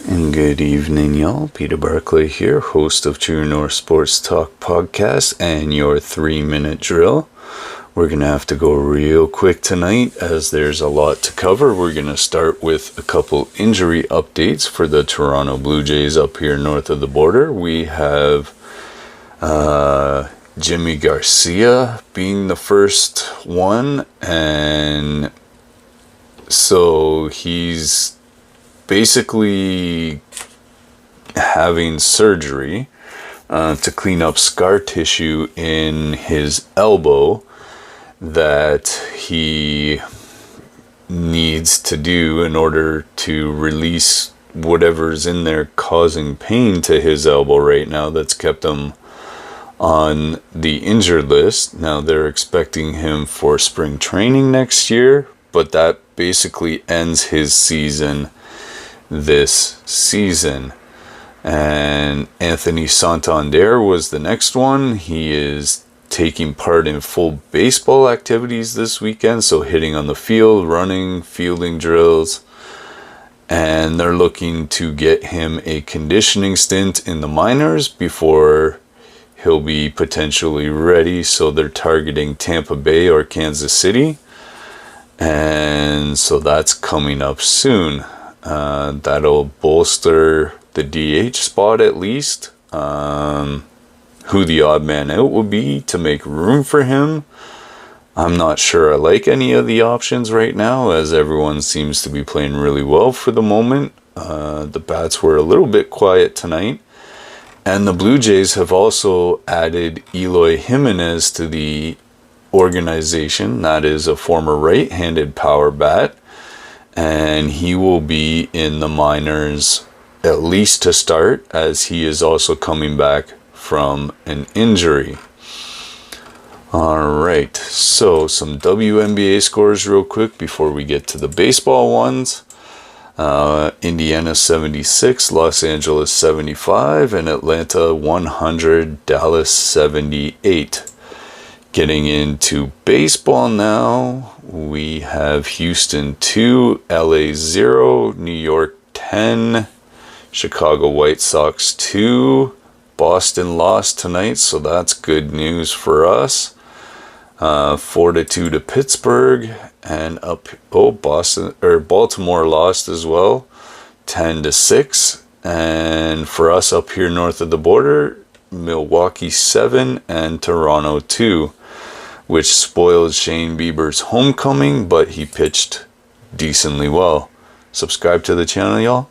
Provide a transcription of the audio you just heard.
And good evening, y'all. Peter Barclay here, host of True North Sports Talk Podcast and your 3-minute drill. We're going to have to go real quick tonight as there's a lot to cover. We're going to start with a couple injury updates for the Toronto Blue Jays up here north of the border. We have Jimmy Garcia being the first one, and so he's basically having surgery to clean up scar tissue in his elbow that he needs to do in order to release whatever's in there causing pain to his elbow right now that's kept him on the injured list. Now they're expecting him for spring training next year, but that basically ends his season this season. And Anthony Santander was the next one. He is taking part in full baseball activities this weekend, so hitting on the field, running, fielding drills, and they're looking to get him a conditioning stint in the minors before he'll be potentially ready. So they're targeting Tampa Bay or Kansas City, and so that's coming up soon. That'll bolster the DH spot at least. Who the odd man out would be to make room for him, I'm not sure I like any of the options right now, as everyone seems to be playing really well for the moment. The bats were a little bit quiet tonight. And the Blue Jays have also added Eloy Jimenez to the organization. That is a former right-handed power bat, and he will be in the minors at least to start, as he is also coming back from an injury. Alright, so some WNBA scores real quick before we get to the baseball ones. Indiana 76, Los Angeles 75, and Atlanta 100, Dallas 78. Getting into baseball now, we have Houston 2, LA 0, New York 10, Chicago White Sox 2. Boston lost tonight, so that's good news for us. 4-2 to Pittsburgh, and Baltimore lost as well, 10-6. And for us up here north of the border, Milwaukee 7 and Toronto 2, which spoiled Shane Bieber's homecoming, but he pitched decently well. Subscribe to the channel, y'all.